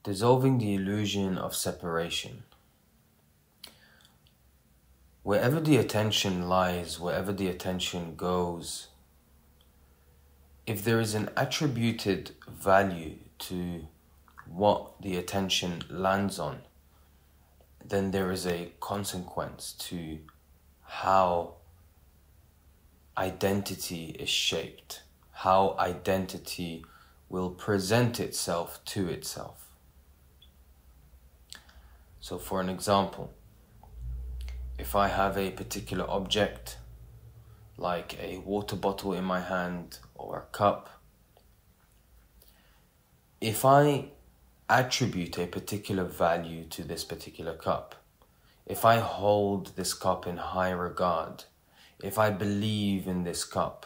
Dissolving the illusion of separation. Wherever the attention lies, wherever the attention goes, if there is an attributed value to what the attention lands on, then there is a consequence to how identity is shaped, how identity will present itself to itself. So for an example, if I have a particular object, like a water bottle in my hand or a cup, if I attribute a particular value to this particular cup, if I hold this cup in high regard, if I believe in this cup,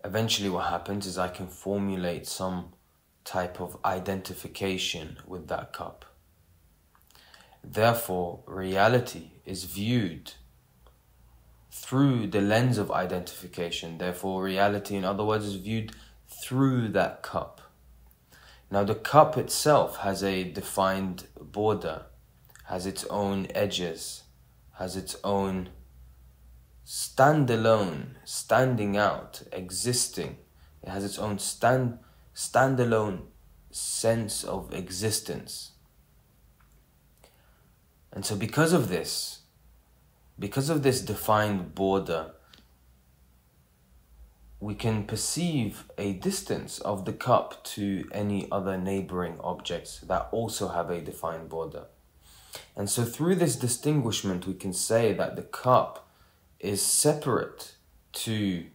eventually what happens is I can formulate some type of identification with that cup. Therefore, reality is viewed through the lens of identification. Therefore, reality, in other words, is viewed through that cup. Now, the cup itself has a defined border, has its own edges, has its own standalone, standing out, existing. It has its own standalone sense of existence. And so because of this defined border, we can perceive a distance of the cup to any other neighboring objects that also have a defined border. And so through this distinguishment, we can say that the cup is separate to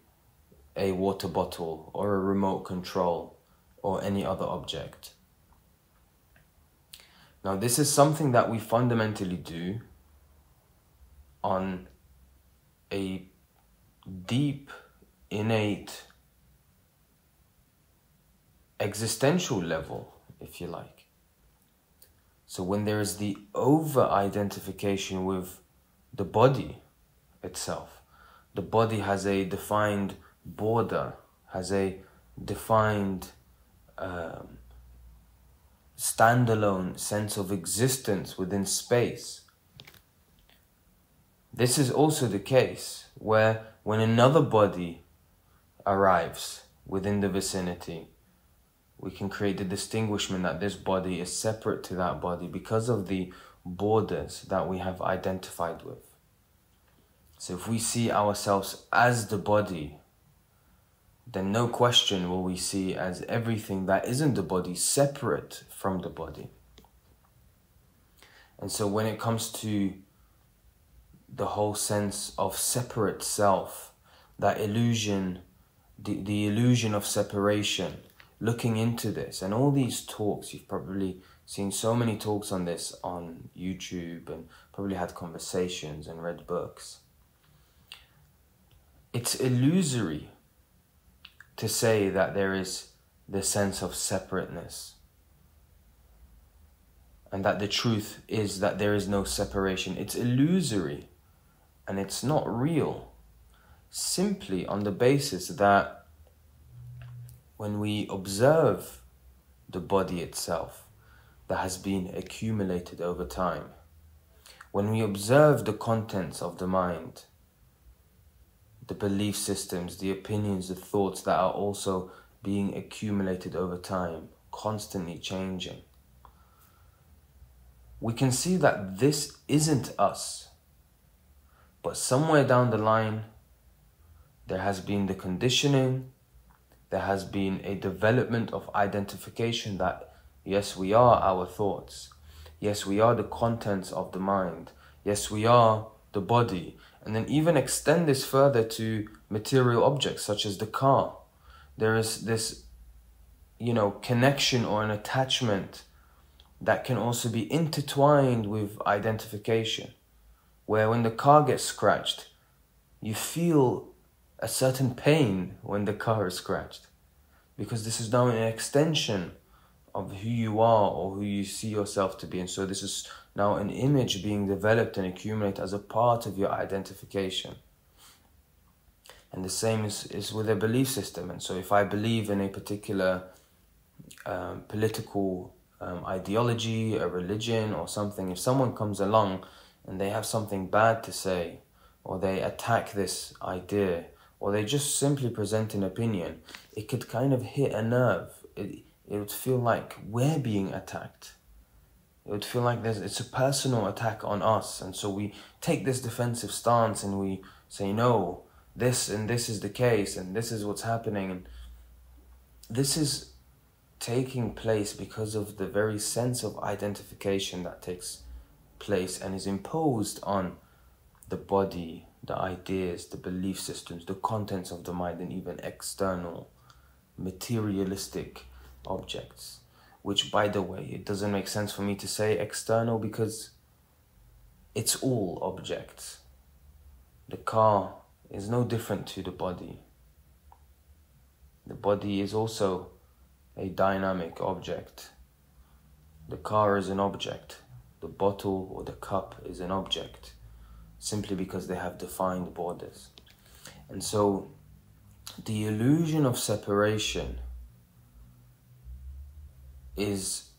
a water bottle or a remote control or any other object. Now, this is something that we fundamentally do on a deep, innate, existential level, if you like. So when there is the over-identification with the body itself, the body has a defined border, has a defined standalone sense of existence within space. This is also the case where when another body arrives within the vicinity, we can create the distinguishment that this body is separate to that body because of the borders that we have identified with. So if we see ourselves as the body, then no question will we see as everything that isn't the body separate from the body. And so when it comes to the whole sense of separate self, that illusion, the illusion of separation, looking into this, and all these talks, you've probably seen so many talks on this on YouTube and probably had conversations and read books. It's illusory to say that there is the sense of separateness and that the truth is that there is no separation. It's illusory and it's not real, simply on the basis that when we observe the body itself that has been accumulated over time, when we observe the contents of the mind, the belief systems, the opinions, the thoughts that are also being accumulated over time, constantly changing, we can see that this isn't us. But somewhere down the line, there has been the conditioning, there has been a development of identification that, yes, we are our thoughts. Yes, we are the contents of the mind. Yes, we are the body. And then even extend this further to material objects such as the car. There is this, connection or an attachment that can also be intertwined with identification, where when the car gets scratched, you feel a certain pain when the car is scratched, because this is now an extension of who you are or who you see yourself to be. And so this is now an image being developed and accumulated as a part of your identification. And the same is with a belief system. And so if I believe in a particular political ideology, a religion or something, if someone comes along and they have something bad to say, or they attack this idea, or they just simply present an opinion, it could kind of hit a nerve. It would feel like we're being attacked. It would feel like it's a personal attack on us. And so we take this defensive stance and we say, no, this and this is the case and this is what's happening. And this is taking place because of the very sense of identification that takes place and is imposed on the body, the ideas, the belief systems, the contents of the mind, and even external materialistic objects. Which, by the way, it doesn't make sense for me to say external because it's all objects. The car is no different to the body. The body is also a dynamic object. The car is an object. The bottle or the cup is an object, simply because they have defined borders. And so the illusion of separation is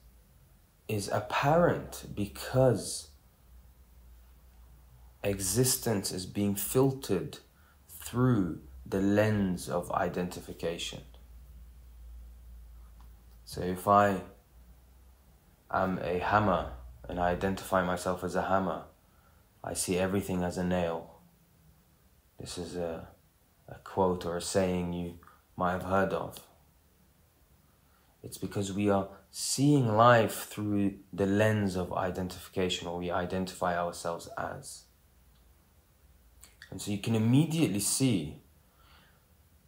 apparent because existence is being filtered through the lens of identification. So if I am a hammer and I identify myself as a hammer, I see everything as a nail. This is a quote or a saying you might have heard of. It's because we are seeing life through the lens of identification, or we identify ourselves as. And so you can immediately see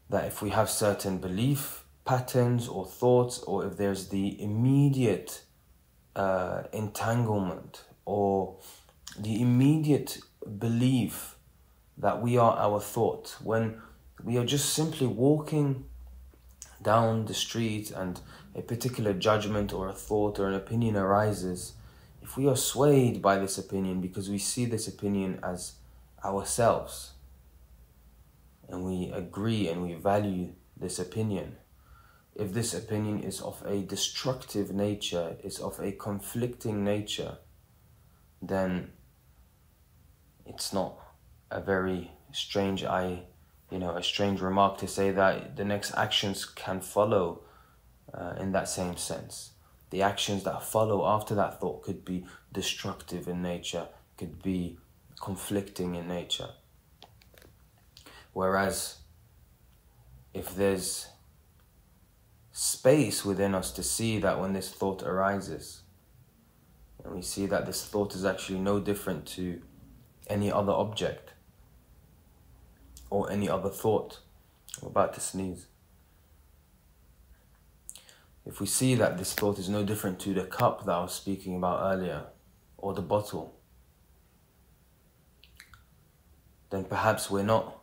that if we have certain belief patterns or thoughts, or if there's the immediate entanglement or the immediate belief that we are our thought, when we are just simply walking down the street and a particular judgment or a thought or an opinion arises, if we are swayed by this opinion because we see this opinion as ourselves and we agree and we value this opinion, if this opinion is of a destructive nature, is of a conflicting nature, then it's not a very strange a strange remark to say that the next actions can follow in that same sense. The actions that follow after that thought could be destructive in nature, could be conflicting in nature. Whereas if there's space within us to see that when this thought arises, and we see that this thought is actually no different to any other object or any other thought. I'm about to sneeze. If we see that this thought is no different to the cup that I was speaking about earlier, or the bottle, then perhaps we're not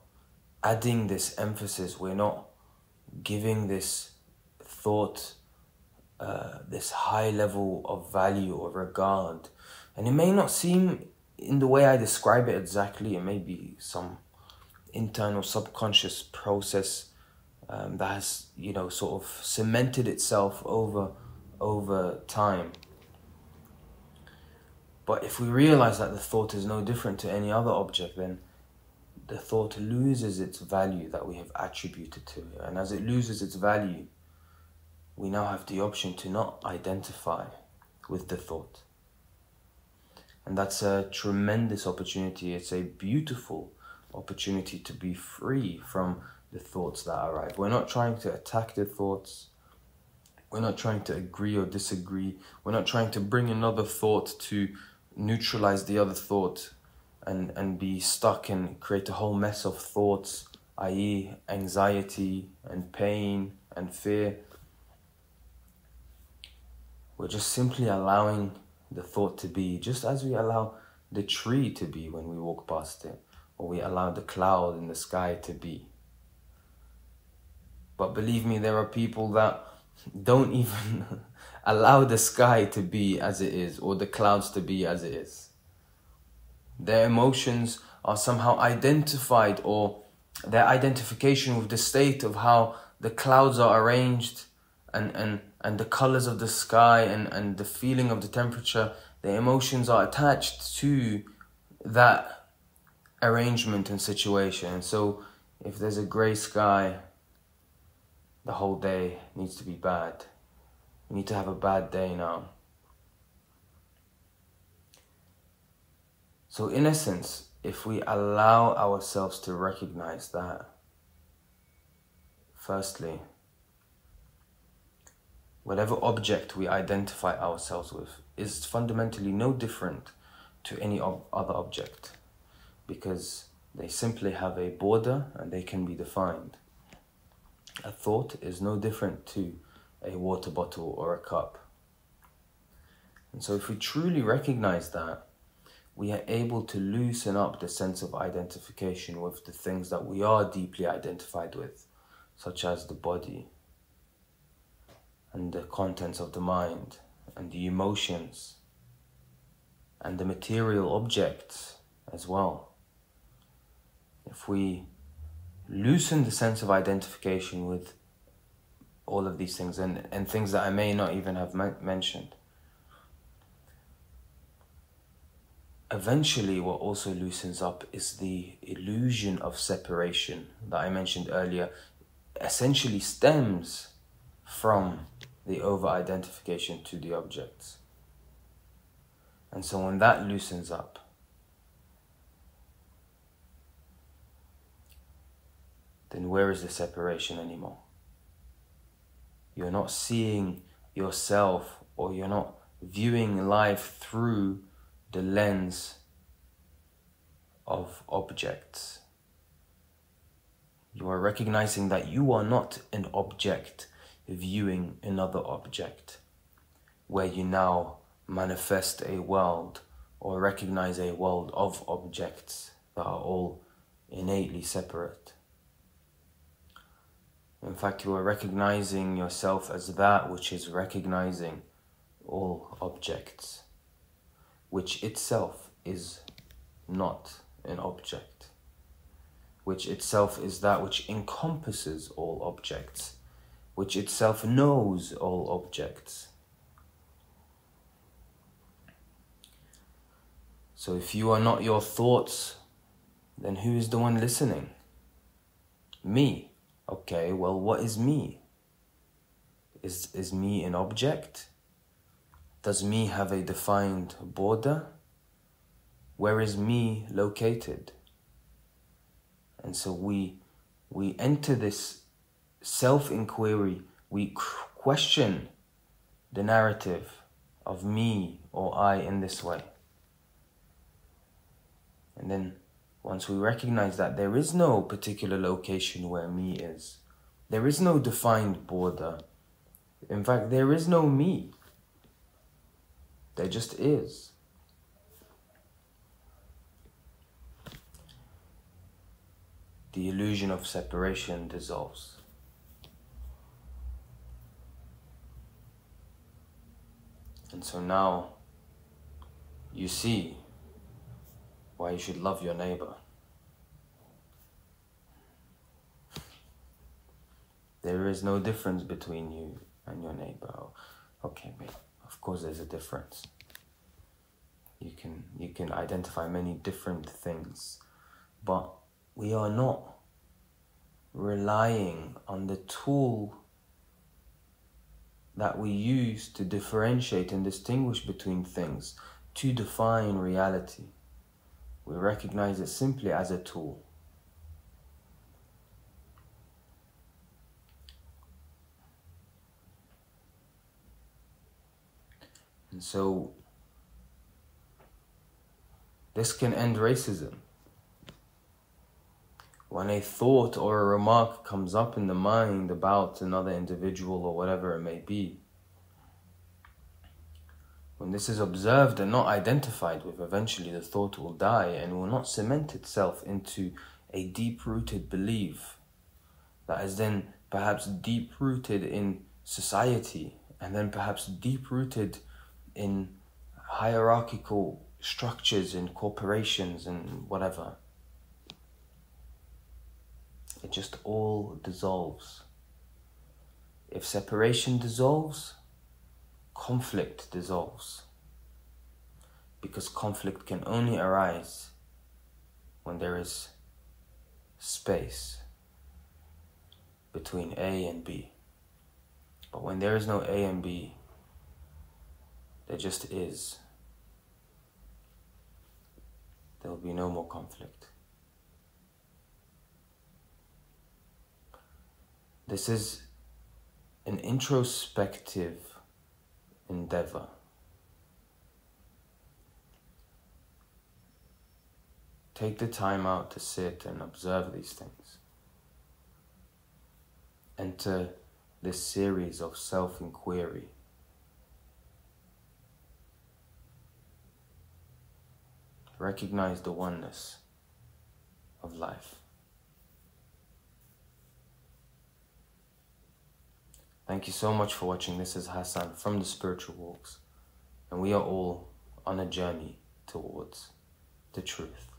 adding this emphasis, we're not giving this thought this high level of value or regard. And it may not seem in the way I describe it exactly, it may be some internal subconscious process that has, sort of cemented itself over time. But if we realize that the thought is no different to any other object, then the thought loses its value that we have attributed to it. And as it loses its value, we now have the option to not identify with the thought. And that's a tremendous opportunity. It's a beautiful opportunity to be free from the thoughts that arrive. We're not trying to attack the thoughts. We're not trying to agree or disagree. We're not trying to bring another thought to neutralize the other thought and be stuck and create a whole mess of thoughts, i.e. anxiety and pain and fear. We're just simply allowing the thought to be, just as we allow the tree to be when we walk past it, or we allow the cloud in the sky to be. But believe me, there are people that don't even allow the sky to be as it is, or the clouds to be as it is. Their emotions are somehow identified, or their identification with the state of how the clouds are arranged and the colors of the sky and the feeling of the temperature, the emotions are attached to that arrangement and situation. So if there's a gray sky, the whole day needs to be bad. You need to have a bad day now. So in essence, if we allow ourselves to recognize that, firstly, whatever object we identify ourselves with is fundamentally no different to any other object, because they simply have a border and they can be defined. A thought is no different to a water bottle or a cup. And so if we truly recognize that, we are able to loosen up the sense of identification with the things that we are deeply identified with, such as the body and the contents of the mind and the emotions and the material objects as well. If we loosen the sense of identification with all of these things and things that I may not even have mentioned, eventually what also loosens up is the illusion of separation that I mentioned earlier. Essentially stems from the over-identification to the objects. And so when that loosens up, then where is the separation anymore? You're not seeing yourself, or you're not viewing life through the lens of objects. You are recognizing that you are not an object viewing another object, where you now manifest a world or recognize a world of objects that are all innately separate. In fact, you are recognizing yourself as that which is recognizing all objects, which itself is not an object, which itself is that which encompasses all objects, which itself knows all objects. So if you are not your thoughts, then who is the one listening? Me. Okay, well, what is me? Is me an object? Does me have a defined border? Where is me located? And so we enter this self-inquiry. We question the narrative of me or I in this way. And then once we recognize that there is no particular location where me is, there is no defined border. In fact, there is no me. There just is. The illusion of separation dissolves. And so now you see why you should love your neighbor. There is no difference between you and your neighbor. Okay, of course there's a difference. You can identify many different things, but we are not relying on the tool that we use to differentiate and distinguish between things to define reality. We recognize it simply as a tool. And so this can end racism. When a thought or a remark comes up in the mind about another individual or whatever it may be, when this is observed and not identified with, eventually the thought will die and will not cement itself into a deep-rooted belief that is then perhaps deep-rooted in society, and then perhaps deep-rooted in hierarchical structures in corporations and whatever. It just all dissolves. If separation dissolves, conflict dissolves. Because conflict can only arise when there is space between A and B. But when there is no A and B, there just is. There will be no more conflict. This is an introspective endeavor. Take the time out to sit and observe these things. Enter this series of self-inquiry. Recognize the oneness of life. Thank you so much for watching. This is Hassan from the Spiritual Walks, and we are all on a journey towards the truth.